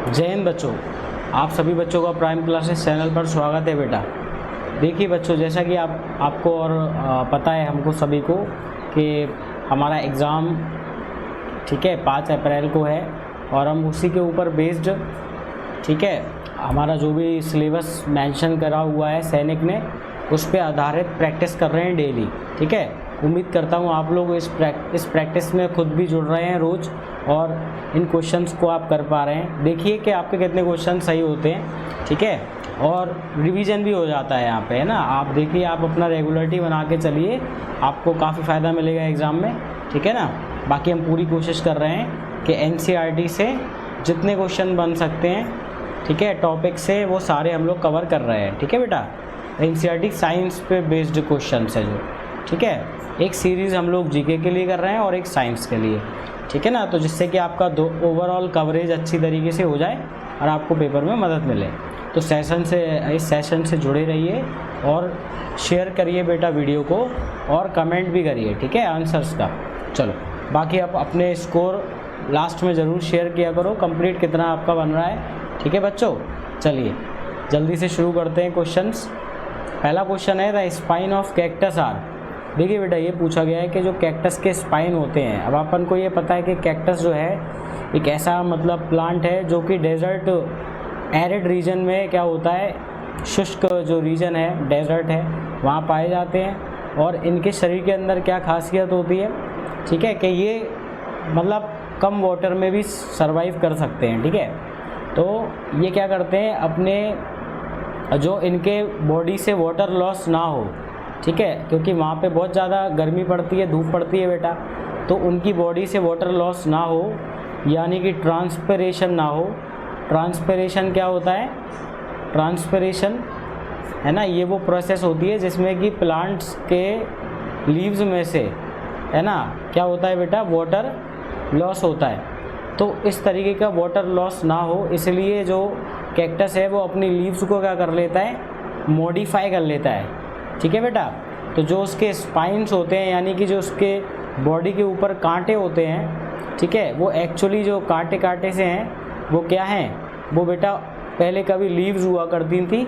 जय हिंद बच्चों, आप सभी बच्चों का प्राइम क्लासेस चैनल पर स्वागत है बेटा। देखिए बच्चों, जैसा कि आपको और पता है हमको सभी को कि हमारा एग्ज़ाम ठीक है 5 अप्रैल को है और हम उसी के ऊपर बेस्ड ठीक है हमारा जो भी सिलेबस मेंशन करा हुआ है सैनिक ने उस पर आधारित प्रैक्टिस कर रहे हैं डेली। ठीक है, उम्मीद करता हूँ आप लोग इस प्रैक्टिस में खुद भी जुड़ रहे हैं रोज़ और इन क्वेश्चंस को आप कर पा रहे हैं। देखिए कि आपके कितने क्वेश्चन सही होते हैं, ठीक है, और रिवीजन भी हो जाता है यहाँ पे, है ना। आप देखिए, आप अपना रेगुलरिटी बना के चलिए, आपको काफ़ी फ़ायदा मिलेगा एग्ज़ाम में, ठीक है ना। बाकी हम पूरी कोशिश कर रहे हैं कि NCERT से जितने क्वेश्चन बन सकते हैं, ठीक है, टॉपिक से वो सारे हम लोग कवर कर रहे हैं। ठीक है बेटा, NCERT साइंस पे बेस्ड क्वेश्चन है जो, ठीक है, एक सीरीज़ हम लोग जीके के लिए कर रहे हैं और एक साइंस के लिए, ठीक है ना। तो जिससे कि आपका ओवरऑल कवरेज अच्छी तरीके से हो जाए और आपको पेपर में मदद मिले। तो इस सेशन से जुड़े रहिए और शेयर करिए बेटा वीडियो को और कमेंट भी करिए, ठीक है, आंसर्स का। चलो, बाकी आप अपने स्कोर लास्ट में ज़रूर शेयर किया करो, कंप्लीट कितना आपका बन रहा है, ठीक है बच्चों। चलिए जल्दी से शुरू करते हैं क्वेश्चंस। पहला क्वेश्चन है the spine of cactus are. देखिए बेटा, ये पूछा गया है कि जो कैक्टस के स्पाइन होते हैं, अब अपन को ये पता है कि कैक्टस जो है एक ऐसा मतलब प्लांट है जो कि डेजर्ट एरिड रीजन में क्या होता है, शुष्क जो रीजन है, डेजर्ट है, वहाँ पाए जाते हैं। और इनके शरीर के अंदर क्या खासियत होती है, ठीक है, कि ये मतलब कम वाटर में भी सर्वाइव कर सकते हैं। ठीक है, तो ये क्या करते हैं, अपने जो इनके बॉडी से वाटर लॉस ना हो, ठीक है, क्योंकि वहाँ पे बहुत ज़्यादा गर्मी पड़ती है, धूप पड़ती है बेटा, तो उनकी बॉडी से वाटर लॉस ना हो, यानी कि ट्रांसपिरेशन ना हो। ट्रांसपिरेशन क्या होता है, ट्रांसपिरेशन है ना, ये वो प्रोसेस होती है जिसमें कि प्लांट्स के लीव्स में से, है ना, क्या होता है बेटा, वाटर लॉस होता है। तो इस तरीके का वाटर लॉस ना हो, इसलिए जो कैक्टस है वो अपनी लीव्स को क्या कर लेता है, मॉडिफाई कर लेता है। ठीक है बेटा, तो जो उसके स्पाइन्स होते हैं, यानी कि जो उसके बॉडी के ऊपर कांटे होते हैं, ठीक है, वो एक्चुअली जो कांटे से हैं वो क्या हैं, वो बेटा पहले कभी लीव्स हुआ करती थी,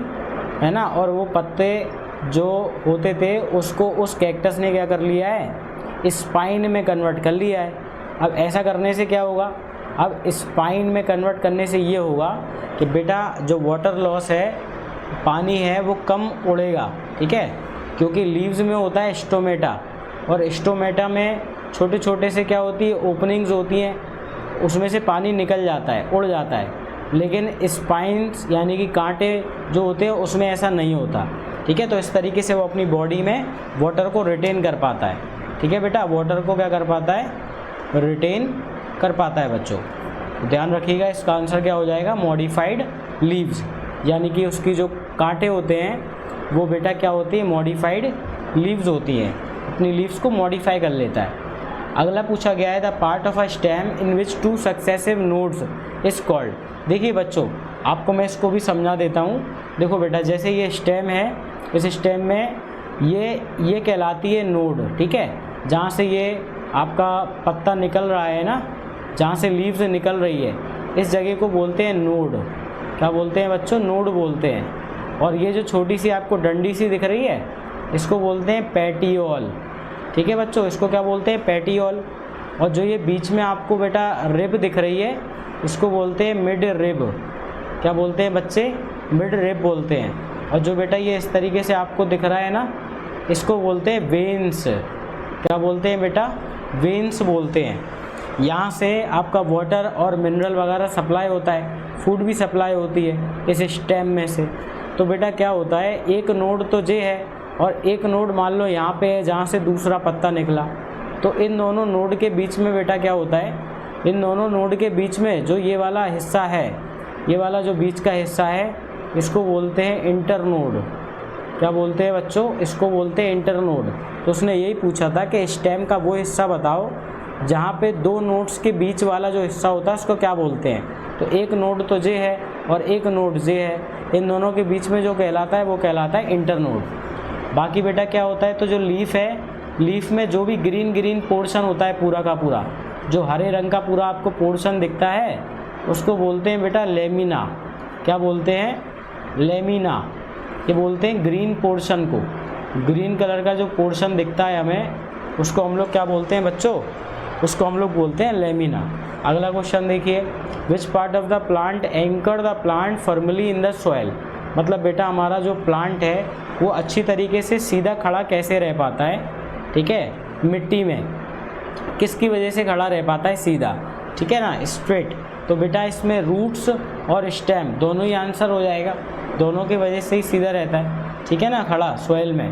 है ना, और वो पत्ते जो होते थे उसको उस कैक्टस ने क्या कर लिया है, स्पाइन में कन्वर्ट कर लिया है। अब ऐसा करने से क्या होगा, अब स्पाइन में कन्वर्ट करने से ये होगा कि बेटा जो वाटर लॉस है, पानी है, वो कम उड़ेगा। ठीक है, क्योंकि लीव्स में होता है स्टोमेटा, और स्टोमेटा में छोटे छोटे से क्या होती है, ओपनिंग्स होती हैं, उसमें से पानी निकल जाता है, उड़ जाता है। लेकिन स्पाइन्स यानी कि कांटे जो होते हैं उसमें ऐसा नहीं होता। ठीक है, तो इस तरीके से वो अपनी बॉडी में वाटर को रिटेन कर पाता है। ठीक है बेटा, वाटर को क्या कर पाता है, रिटेन कर पाता है बच्चों। ध्यान रखिएगा, इसका आंसर क्या हो जाएगा, मॉडिफाइड लीव्स, यानी कि उसकी जो कांटे होते हैं वो बेटा क्या होती है, मॉडिफाइड लीव्स होती हैं, अपनी लीव्स को मॉडिफाई कर लेता है। अगला पूछा गया है the part of a stem in which 2 successive nodes is called. देखिए बच्चों, आपको मैं इसको भी समझा देता हूँ। देखो बेटा, जैसे ये स्टेम है, इस स्टेम में ये कहलाती है नोड। ठीक है, जहाँ से ये आपका पत्ता निकल रहा है ना, जहाँ से लीव्स निकल रही है, इस जगह को बोलते हैं नोड। क्या बोलते हैं बच्चों, नोड बोलते हैं। और ये जो छोटी सी आपको डंडी सी दिख रही है, इसको बोलते हैं पेटियोल। ठीक है बच्चों, इसको क्या बोलते हैं, पेटियोल। और जो ये बीच में आपको बेटा रिब दिख रही है, इसको बोलते हैं मिड रिब। क्या बोलते हैं बच्चे, मिड रिब बोलते हैं। और जो बेटा ये इस तरीके से आपको दिख रहा है ना, इसको बोलते हैं वेन्स। क्या बोलते हैं बेटा, वेन्स बोलते हैं। यहाँ से आपका वाटर और मिनरल वगैरह सप्लाई होता है, फूड भी सप्लाई होती है इस स्टेम में से। तो बेटा क्या होता है, एक नोड तो ये है और एक नोड मान लो यहाँ पे है जहाँ से दूसरा पत्ता निकला। तो इन दोनों नोड के बीच में बेटा क्या होता है, इन दोनों नोड के बीच में जो ये वाला हिस्सा है, ये वाला जो बीच का हिस्सा है, इसको बोलते हैं इंटरनोड। क्या बोलते हैं बच्चों, इसको बोलते हैं इंटरनोड। तो उसने यही पूछा था कि स्टेम का वो हिस्सा बताओ जहाँ पे 2 नोड्स के बीच वाला जो हिस्सा होता है उसको क्या बोलते हैं। तो एक नोड तो जे है और एक नोड जे है, इन दोनों के बीच में जो कहलाता है वो कहलाता है इंटरनोड। बाकी बेटा क्या होता है, तो जो लीफ है, लीफ में जो भी ग्रीन पोर्शन होता है पूरा का पूरा, जो हरे रंग का पूरा आपको पोर्शन दिखता है, उसको बोलते हैं बेटा लेमिना। क्या बोलते हैं? लेमिना। ये बोलते हैं ग्रीन पोर्शन को, ग्रीन कलर का जो पोर्शन दिखता है हमें उसको हम लोग क्या बोलते हैं बच्चों? उसको हम लोग बोलते हैं लेमिना। अगला क्वेश्चन देखिए, विच part of the plant anchor the plant firmly in the soil. मतलब बेटा हमारा जो प्लांट है वो अच्छी तरीके से सीधा खड़ा कैसे रह पाता है, ठीक है, मिट्टी में किसकी वजह से खड़ा रह पाता है सीधा, ठीक है ना, स्ट्रेट। तो बेटा इसमें रूट्स और स्टेम दोनों ही आंसर हो जाएगा, दोनों की वजह से ही सीधा रहता है, ठीक है ना, खड़ा सॉइल में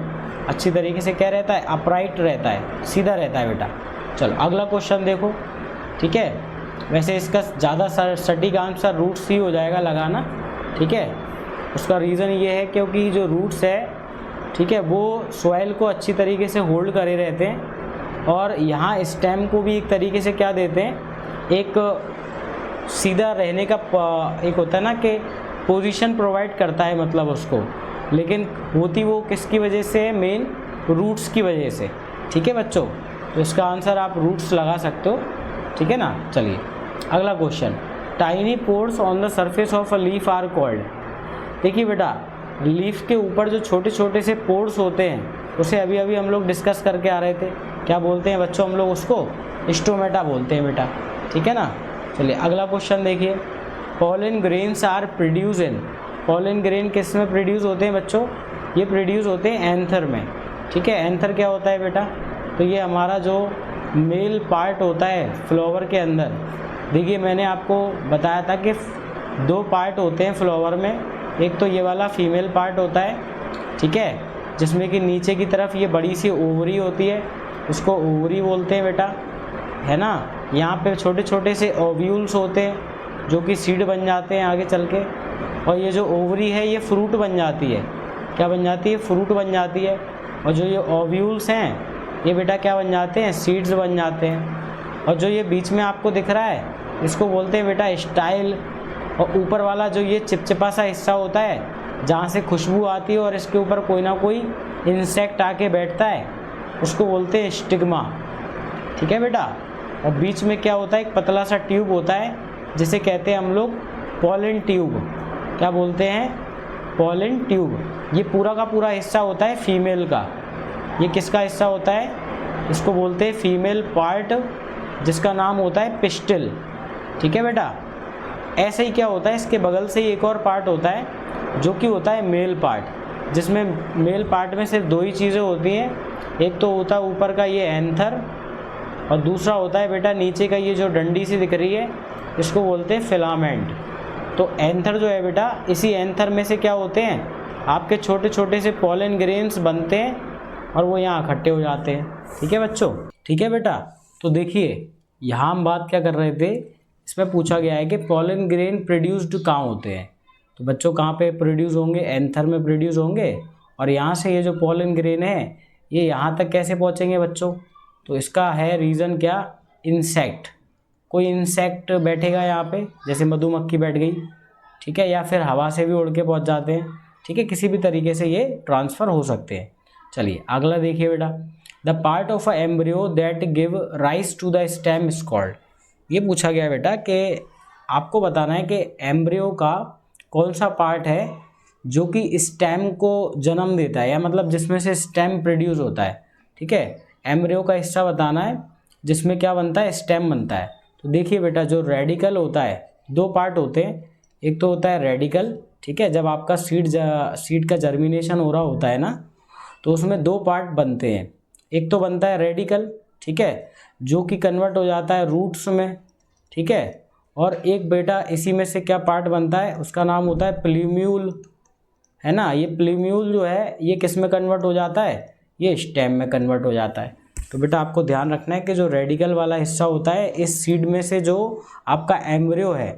अच्छी तरीके से क्या रहता है? अपराइट रहता है, सीधा रहता है बेटा। चलो अगला क्वेश्चन देखो, ठीक है। वैसे इसका ज़्यादा सटीक आंसर रूट्स ही हो जाएगा लगाना, ठीक है। उसका रीज़न ये है क्योंकि जो रूट्स है, ठीक है, वो सॉइल को अच्छी तरीके से होल्ड करे रहते हैं और यहाँ स्टेम को भी एक तरीके से क्या देते हैं, एक सीधा रहने का एक होता है ना कि पोजीशन प्रोवाइड करता है मतलब उसको, लेकिन होती वो किसकी वजह से? मेन रूट्स की वजह से, ठीक है बच्चों। तो इसका आंसर आप रूट्स लगा सकते हो, ठीक है ना। चलिए अगला question, tiny pores on the surface of a leaf are called. देखिए बेटा लीफ के ऊपर जो छोटे छोटे से पोर्स होते हैं उसे अभी अभी हम लोग डिस्कस करके आ रहे थे, क्या बोलते हैं बच्चों? हम लोग उसको स्टोमेटा बोलते हैं बेटा, ठीक है ना। चलिए अगला क्वेश्चन देखिए, pollen grains are produce in. Pollen grain किस में प्रोड्यूस होते हैं बच्चों? ये प्रोड्यूस होते हैं एंथर में, ठीक है। एंथर क्या होता है बेटा? तो ये हमारा जो मेल पार्ट होता है फ्लावर के अंदर। देखिए मैंने आपको बताया था कि दो पार्ट होते हैं फ्लावर में, एक तो ये वाला फीमेल पार्ट होता है, ठीक है, जिसमें कि नीचे की तरफ ये बड़ी सी ओवरी होती है, उसको ओवरी बोलते हैं बेटा, है ना। यहाँ पे छोटे छोटे से ओव्यूल्स होते हैं जो कि सीड बन जाते हैं आगे चल के, और ये जो ओवरी है ये फ्रूट बन जाती है। क्या बन जाती है? फ्रूट बन जाती है। और जो ये ओव्यूल्स हैं ये बेटा क्या बन जाते हैं? सीड्स बन जाते हैं। और जो ये बीच में आपको दिख रहा है इसको बोलते हैं बेटा स्टाइल। और ऊपर वाला जो ये चिपचिपा सा हिस्सा होता है जहाँ से खुशबू आती है और इसके ऊपर कोई ना कोई इंसेक्ट आके बैठता है उसको बोलते हैं स्टिग्मा, ठीक है बेटा। और बीच में क्या होता है? एक पतला सा ट्यूब होता है जिसे कहते हैं हम लोग पॉलन ट्यूब। क्या बोलते हैं? Pollen tube. ये पूरा का पूरा हिस्सा होता है फीमेल का। ये किसका हिस्सा होता है? इसको बोलते हैं फीमेल पार्ट, जिसका नाम होता है पिस्टिल, ठीक है बेटा। ऐसे ही क्या होता है, इसके बगल से ही एक और पार्ट होता है जो कि होता है मेल पार्ट, जिसमें मेल पार्ट में सिर्फ दो ही चीज़ें होती हैं। एक तो होता है ऊपर का ये एंथर, और दूसरा होता है बेटा नीचे का ये जो डंडी सी दिख रही है, इसको बोलते हैं फिलामेंट। तो एंथर जो है बेटा, इसी एंथर में से क्या होते हैं, आपके छोटे छोटे से पॉलन ग्रेन्स बनते हैं और वो यहाँ इकट्ठे हो जाते हैं, ठीक है बच्चों, ठीक है बेटा। तो देखिए यहाँ हम बात क्या कर रहे थे, इसमें पूछा गया है कि पॉलन ग्रेन प्रोड्यूस्ड कहाँ होते हैं। तो बच्चों कहाँ पे प्रोड्यूस होंगे? एंथर में प्रोड्यूस होंगे। और यहाँ से ये जो पॉलन ग्रेन है ये यहाँ तक कैसे पहुँचेंगे बच्चों? तो इसका है रीज़न क्या? इंसेक्ट। कोई इंसेक्ट बैठेगा यहाँ पे, जैसे मधुमक्खी बैठ गई, ठीक है, या फिर हवा से भी उड़ के पहुँच जाते हैं, ठीक है, किसी भी तरीके से ये ट्रांसफ़र हो सकते हैं। चलिए अगला देखिए बेटा, the part of a embryo that give rise to the stem is called. ये पूछा गया बेटा कि आपको बताना है कि एम्ब्रियो का कौन सा पार्ट है जो कि स्टेम को जन्म देता है, या मतलब जिसमें से स्टेम प्रोड्यूस होता है, ठीक है। एम्ब्रियो का हिस्सा बताना है जिसमें क्या बनता है? स्टेम बनता है। तो देखिए बेटा जो रेडिकल होता है, दो पार्ट होते हैं, एक तो होता है रेडिकल, ठीक है, जब आपका सीड का जर्मिनेशन हो रहा होता है ना, तो उसमें दो पार्ट बनते हैं। एक तो बनता है रेडिकल, ठीक है, जो कि कन्वर्ट हो जाता है रूट्स में, ठीक है। और एक बेटा इसी में से क्या पार्ट बनता है, उसका नाम होता है प्लूम्यूल, है ना। ये प्लूम्यूल जो है ये किस में कन्वर्ट हो जाता है? ये स्टेम में कन्वर्ट हो जाता है। तो बेटा आपको ध्यान रखना है कि जो रेडिकल वाला हिस्सा होता है इस सीड में से जो आपका एम्ब्रियो है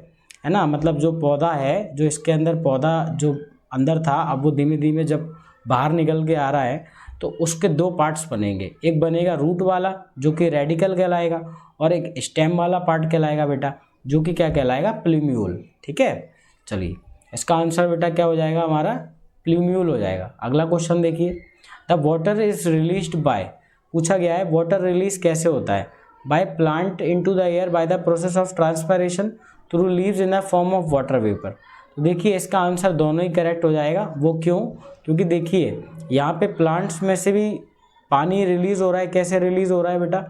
ना, मतलब जो पौधा है, जो इसके अंदर पौधा जो अंदर था अब वो धीमे धीमे जब बाहर निकल के आ रहा है तो उसके दो पार्ट्स बनेंगे। एक बनेगा रूट वाला जो कि रेडिकल कहलाएगा, और एक स्टेम वाला पार्ट कहलाएगा बेटा जो कि क्या कहलाएगा? प्लूम्यूल, ठीक है। चलिए इसका आंसर बेटा क्या हो जाएगा हमारा? प्लूम्यूल हो जाएगा। अगला क्वेश्चन देखिए, the water is released by. पूछा गया है वाटर रिलीज कैसे होता है? By plant into the air by the process of transpiration. Through leaves in the form of water vapour. तो देखिए इसका आंसर दोनों ही करेक्ट हो जाएगा। वो क्यों? क्योंकि देखिए यहाँ पे प्लांट्स में से भी पानी रिलीज़ हो रहा है। कैसे रिलीज़ हो रहा है बेटा?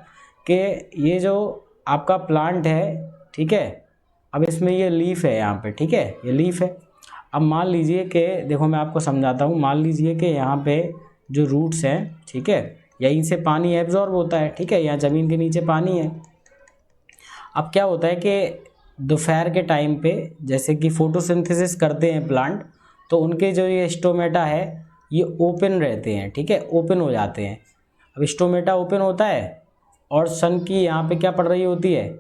कि ये जो आपका प्लांट है, ठीक है, अब इसमें ये लीफ है यहाँ पे, ठीक है, ये लीफ है। अब मान लीजिए कि देखो मैं आपको समझाता हूँ, मान लीजिए कि यहाँ पे जो रूट्स हैं, ठीक है, यहीं से पानी एब्जॉर्ब होता है, ठीक है, यहाँ ज़मीन के नीचे पानी है। अब क्या होता है कि दोपहर के टाइम पे जैसे कि फोटोसिंथेसिस करते हैं प्लांट, तो उनके जो ये स्टोमेटा है ये ओपन रहते हैं, ठीक है, ओपन हो जाते हैं। अब स्टोमेटा ओपन होता है और सन की यहाँ पे क्या पड़ रही होती है?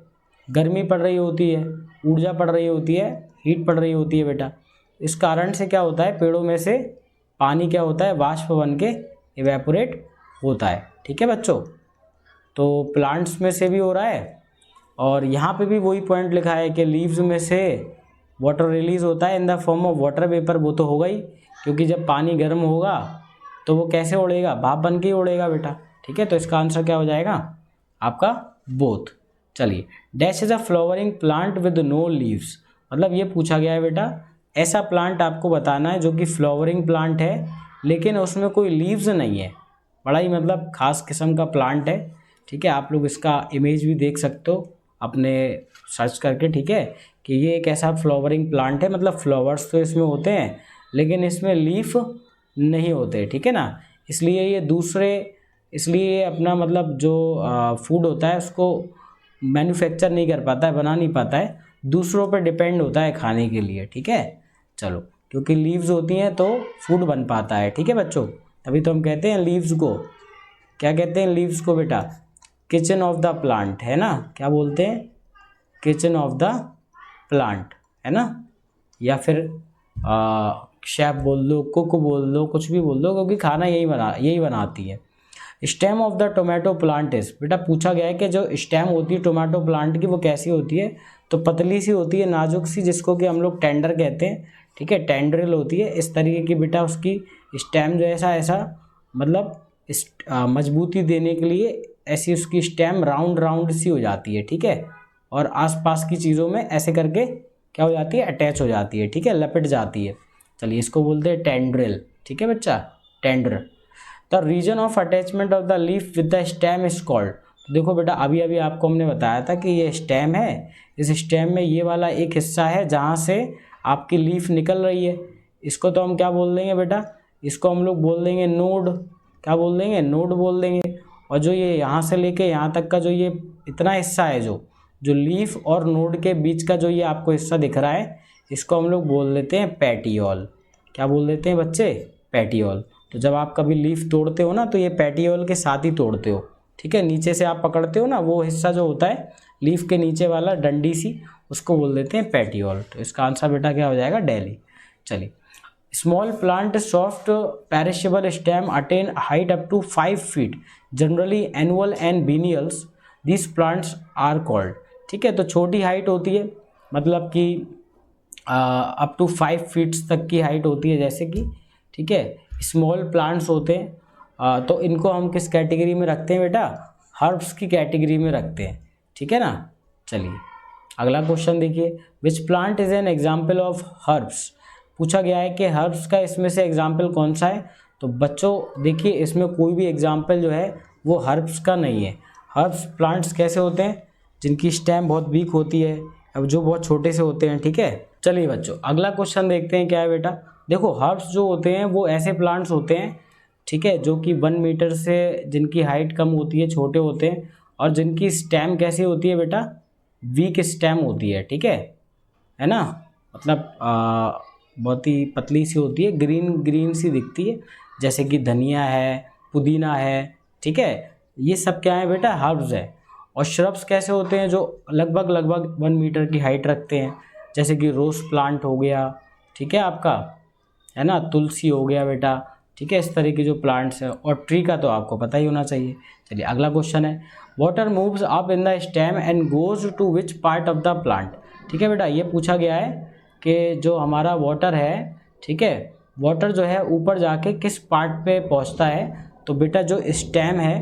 गर्मी पड़ रही होती है, ऊर्जा पड़ रही होती है, हीट पड़ रही होती है बेटा। इस कारण से क्या होता है, पेड़ों में से पानी क्या होता है, वाष्प बन के इवेपोरेट होता है, ठीक है बच्चों। तो प्लांट्स में से भी हो रहा है और यहाँ पे भी वही पॉइंट लिखा है कि लीव्स में से वाटर रिलीज होता है in the form of water vapour. वो तो होगा ही, क्योंकि जब पानी गर्म होगा तो वो कैसे उड़ेगा? भाप बन के ही उड़ेगा बेटा, ठीक है। तो इसका आंसर क्या हो जाएगा आपका? बोथ। चलिए, dash is a flowering plant with no leaves. मतलब ये पूछा गया है बेटा, ऐसा प्लांट आपको बताना है जो कि फ्लावरिंग प्लांट है लेकिन उसमें कोई लीव्स नहीं है। बड़ा ही मतलब खास किस्म का प्लांट है, ठीक है। आप लोग इसका इमेज भी देख सकते हो अपने सर्च करके, ठीक है, कि ये एक ऐसा फ्लावरिंग प्लांट है, मतलब फ्लावर्स तो इसमें होते हैं लेकिन इसमें लीफ नहीं होते, ठीक है ना। इसलिए ये इसलिए अपना मतलब जो फूड होता है उसको मैन्युफैक्चर नहीं कर पाता है, बना नहीं पाता है, दूसरों पर डिपेंड होता है खाने के लिए, ठीक है। चलो, क्योंकि लीव्स होती हैं तो फूड बन पाता है, ठीक है बच्चों। तभी तो हम कहते हैं लीव्स को, क्या कहते हैं लीव्स को बेटा? किचन ऑफ द प्लांट, है ना। क्या बोलते हैं? किचन ऑफ द प्लांट, है ना। या फिर शेफ बोल दो, कुक बोल दो, कुछ भी बोल दो, क्योंकि खाना यही बनाती है। Stem of the tomato plant is, बेटा पूछा गया है कि जो स्टेम होती है टोमेटो प्लांट की वो कैसी होती है? तो पतली सी होती है, नाजुक सी, जिसको कि हम लोग टेंडर कहते हैं, ठीक है, टेंड्रिल होती है इस तरीके की बेटा। उसकी स्टेम जो ऐसा मतलब मजबूती देने के लिए ऐसी उसकी स्टेम राउंड सी हो जाती है, ठीक है, और आसपास की चीज़ों में ऐसे करके क्या हो जाती है? अटैच हो जाती है, ठीक है, लपेट जाती है। चलिए, इसको बोलते हैं टेंड्रिल, ठीक है बच्चा, tendril. The region of attachment of the leaf with the stem is called. देखो बेटा, अभी आपको हमने बताया था कि ये स्टेम है, इस स्टेम में ये वाला एक हिस्सा है जहाँ से आपकी लीफ निकल रही है, इसको तो हम क्या बोल देंगे बेटा? इसको हम लोग बोल देंगे नोड। क्या बोल देंगे? नोड बोल देंगे। और जो ये यहाँ से लेके यहाँ तक का जो ये इतना हिस्सा है, जो लीफ और नोड के बीच का जो ये आपको हिस्सा दिख रहा है, इसको हम लोग बोल देते हैं पैटियोल। क्या बोल देते हैं बच्चे? पैटियोल। तो जब आप कभी लीफ तोड़ते हो ना, तो ये पैटियोल के साथ ही तोड़ते हो, ठीक है। नीचे से आप पकड़ते हो ना, वो हिस्सा जो होता है लीफ के नीचे वाला डंडी सी, उसको बोल देते हैं पैटियोल। तो इसका आंसर बेटा क्या हो जाएगा? डेली। चलिए, small plant soft perishable stem attain height up to 5 feet, generally annual and biennials, this plants are called. ठीक है, तो छोटी हाइट होती है, मतलब कि अप टू 5 फीट्स तक की हाइट होती है जैसे कि, ठीक है, स्मॉल प्लांट्स होते हैं। तो इनको हम किस कैटेगरी में रखते हैं बेटा? हर्ब्स की कैटेगरी में रखते हैं, ठीक है ना। चलिए, अगला क्वेश्चन देखिए, which plant is an example of herbs. पूछा गया है कि हर्ब्स का इसमें से एग्जाम्पल कौन सा है। तो बच्चों देखिए, इसमें कोई भी एग्जाम्पल जो है वो हर्ब्स का नहीं है। हर्ब्स प्लांट्स कैसे होते हैं? जिनकी स्टेम बहुत वीक होती है, अब जो बहुत छोटे से होते हैं, ठीक है। चलिए बच्चों, अगला क्वेश्चन देखते हैं क्या है बेटा। देखो, हर्ब्स जो होते हैं वो ऐसे प्लांट्स होते हैं, ठीक है, जो कि 1 मीटर से जिनकी हाइट कम होती है, छोटे होते हैं, और जिनकी स्टेम कैसी होती है बेटा? वीक स्टेम होती है, ठीक है ना। मतलब बहुत ही पतली सी होती है, ग्रीन सी दिखती है, जैसे कि धनिया है, पुदीना है, ठीक है। ये सब क्या है बेटा? हर्ब्स है। और श्रब्स कैसे होते हैं? जो लगभग 1 मीटर की हाइट रखते हैं, जैसे कि रोज प्लांट हो गया, ठीक है आपका, है ना, तुलसी हो गया बेटा, ठीक है। इस तरह के जो प्लांट्स हैं, और ट्री का तो आपको पता ही होना चाहिए। चलिए, अगला क्वेश्चन है, water moves up in the stem and goes to which part of the plant. ठीक है बेटा, ये पूछा गया है कि जो हमारा वाटर है, ठीक है, वाटर जो है ऊपर जाके किस पार्ट पे पहुंचता है। तो बेटा जो स्टेम है,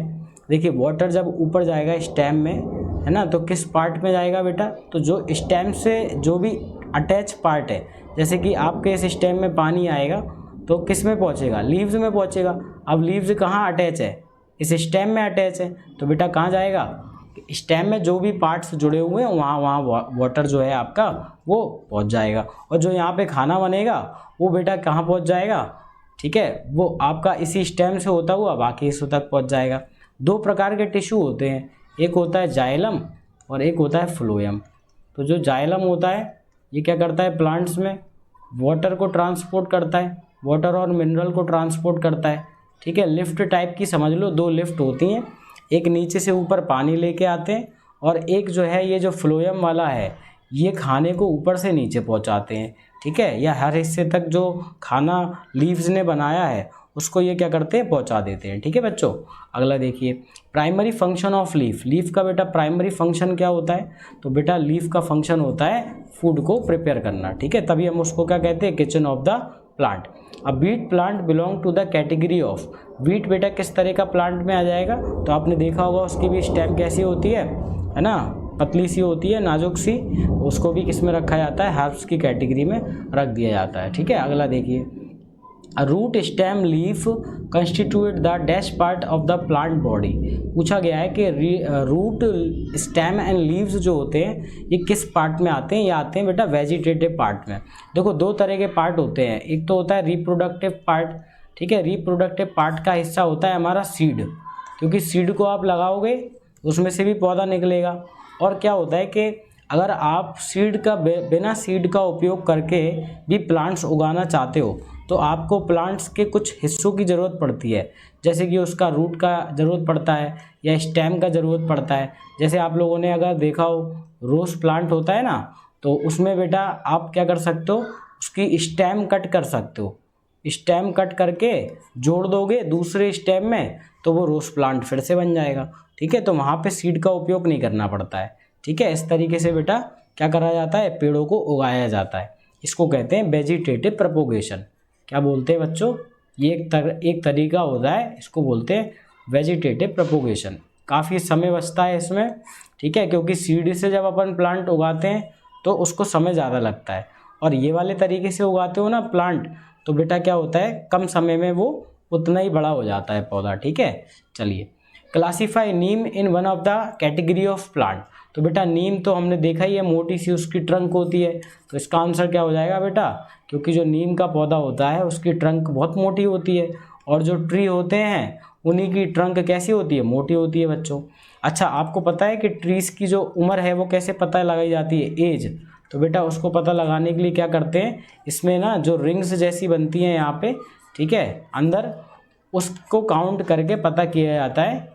देखिए वाटर जब ऊपर जाएगा स्टेम में, है ना, तो किस पार्ट में जाएगा बेटा, तो जो स्टेम से जो भी अटैच पार्ट है, जैसे कि आपके इस स्टेम में पानी आएगा तो किस में पहुंचेगा, लीव्स में पहुंचेगा। अब लीव्स कहाँ अटैच है, इस स्टेम में अटैच है, तो बेटा कहाँ जाएगा, स्टेम में जो भी पार्ट्स जुड़े हुए हैं वहाँ वाटर जो है आपका वो पहुँच जाएगा। और जो यहाँ पे खाना बनेगा वो बेटा कहाँ पहुँच जाएगा, ठीक है, वो आपका इसी स्टेम से होता हुआ बाकी हिस्सों तक पहुँच जाएगा। दो प्रकार के टिश्यू होते हैं, एक होता है जाइलम और एक होता है फ्लोएम। तो जो जाइलम होता है ये क्या करता है, प्लांट्स में वाटर को ट्रांसपोर्ट करता है, वाटर और मिनरल को ट्रांसपोर्ट करता है, ठीक है। लिफ्ट टाइप की समझ लो, दो लिफ्ट होती हैं, एक नीचे से ऊपर पानी लेके आते हैं और एक जो है ये जो फ्लोएम वाला है ये खाने को ऊपर से नीचे पहुंचाते हैं, ठीक है, या हर हिस्से तक जो खाना लीव्स ने बनाया है उसको ये क्या करते हैं, पहुंचा देते हैं, ठीक है बच्चों। अगला देखिए, primary function of leaf. Leaf का बेटा प्राइमरी फंक्शन क्या होता है, तो बेटा लीफ का फंक्शन होता है फूड को प्रिपेयर करना, ठीक है, तभी हम उसको क्या कहते हैं, किचन ऑफ द प्लांट। अब beet plant belong to the category of, beet बेटा किस तरह का प्लांट में आ जाएगा, तो आपने देखा होगा उसकी भी स्टेम कैसी होती है ना, पतली सी होती है, नाजुक सी, उसको भी किस में रखा जाता है, हर्ब्स की कैटेगरी में रख दिया जाता है, ठीक है। अगला देखिए, root stem leaf constitute the dash part of the plant body. पूछा गया है कि रूट स्टेम एंड लीव्स जो होते हैं ये किस पार्ट में आते हैं, ये आते हैं बेटा वेजिटेटिव पार्ट में। देखो दो तरह के पार्ट होते हैं, एक तो होता है रिप्रोडक्टिव पार्ट, ठीक है, रिप्रोडक्टिव पार्ट का हिस्सा होता है हमारा सीड, क्योंकि सीड को आप लगाओगे उसमें से भी पौधा निकलेगा। और क्या होता है कि अगर आप सीड का बिना सीड का उपयोग करके भी प्लांट्स उगाना चाहते हो तो आपको प्लांट्स के कुछ हिस्सों की ज़रूरत पड़ती है, जैसे कि उसका रूट का ज़रूरत पड़ता है या स्टेम का ज़रूरत पड़ता है। जैसे आप लोगों ने अगर देखा हो रोज़ प्लांट होता है ना, तो उसमें बेटा आप क्या कर सकते हो, उसकी स्टेम कट कर सकते हो, स्टेम कट करके जोड़ दोगे दूसरे स्टेम में तो वो रोज़ प्लांट फिर से बन जाएगा, ठीक है। तो वहाँ पे सीड का उपयोग नहीं करना पड़ता है, ठीक है। इस तरीके से बेटा क्या करा जाता है, पेड़ों को उगाया जाता है, इसको कहते हैं वेजिटेटिव प्रोपोगेशन। क्या बोलते हैं बच्चों, ये एक तरीका होता है, इसको बोलते हैं वेजिटेटिव प्रोपोगेशन। काफ़ी समय बचता है इसमें, ठीक है, क्योंकि सीड से जब अपन प्लांट उगाते हैं तो उसको समय ज़्यादा लगता है, और ये वाले तरीके से उगाते हो ना प्लांट तो बेटा क्या होता है, कम समय में वो उतना ही बड़ा हो जाता है पौधा, ठीक है। चलिए, classify Neem in one of the category of plant. तो बेटा नीम तो हमने देखा ही है, मोटी सी उसकी ट्रंक होती है, तो इसका आंसर क्या हो जाएगा बेटा, क्योंकि जो नीम का पौधा होता है उसकी ट्रंक बहुत मोटी होती है, और जो ट्री होते हैं उन्हीं की ट्रंक कैसी होती है, मोटी होती है बच्चों। अच्छा, आपको पता है कि ट्रीज़ की जो उम्र है वो कैसे पता लगाई जाती है, एज। तो बेटा उसको पता लगाने के लिए क्या करते हैं, इसमें ना जो रिंग्स जैसी बनती हैं यहाँ पे, ठीक है, अंदर, उसको काउंट करके पता किया जाता है,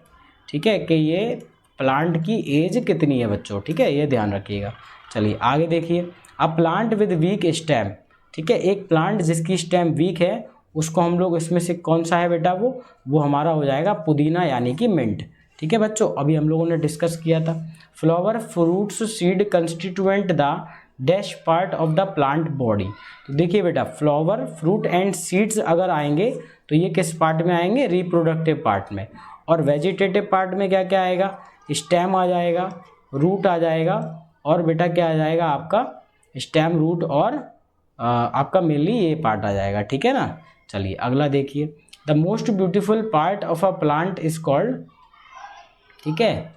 ठीक है, कि ये प्लांट की एज कितनी है बच्चों, ठीक है, ये ध्यान रखिएगा। चलिए आगे देखिए, a plant with weak stem, ठीक है, एक प्लांट जिसकी स्टेम वीक है उसको हम लोग, इसमें से कौन सा है बेटा, वो हमारा हो जाएगा पुदीना यानी कि मिंट, ठीक है बच्चों, अभी हम लोगों ने डिस्कस किया था। Flower fruits seed constituent the dash part of the plant body. तो देखिए बेटा, फ्लावर फ्रूट एंड सीड्स अगर आएंगे तो ये किस पार्ट में आएंगे, रिप्रोडक्टिव पार्ट में। और वेजिटेटिव पार्ट में क्या क्या आएगा, स्टेम आ जाएगा, रूट आ जाएगा, और बेटा क्या आ जाएगा आपका, स्टेम, रूट, और आपका मेनली ये पार्ट आ जाएगा, ठीक है ना। चलिए अगला देखिए, the most beautiful part of a plant is called, ठीक है,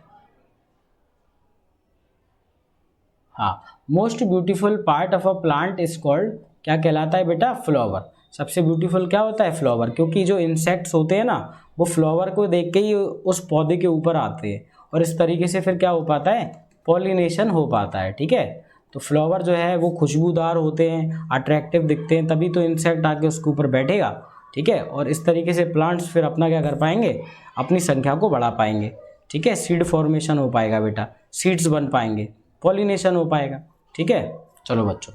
हाँ, most beautiful part of a plant is called, क्या कहलाता है बेटा, फ्लावर। सबसे ब्यूटीफुल क्या होता है, फ्लावर, क्योंकि जो इंसेक्ट्स होते हैं ना वो फ्लावर को देख के ही उस पौधे के ऊपर आते हैं, और इस तरीके से फिर क्या हो पाता है, पॉलिनेशन हो पाता है, ठीक है। तो फ्लावर जो है वो खुशबूदार होते हैं, अट्रैक्टिव दिखते हैं, तभी तो इंसेक्ट आके उसके ऊपर बैठेगा, ठीक है। और इस तरीके से प्लांट्स फिर अपना क्या कर पाएंगे, अपनी संख्या को बढ़ा पाएंगे, ठीक है, सीड फॉर्मेशन हो पाएगा बेटा, सीड्स बन पाएंगे, पॉलिनेशन हो पाएगा, ठीक है। चलो बच्चों।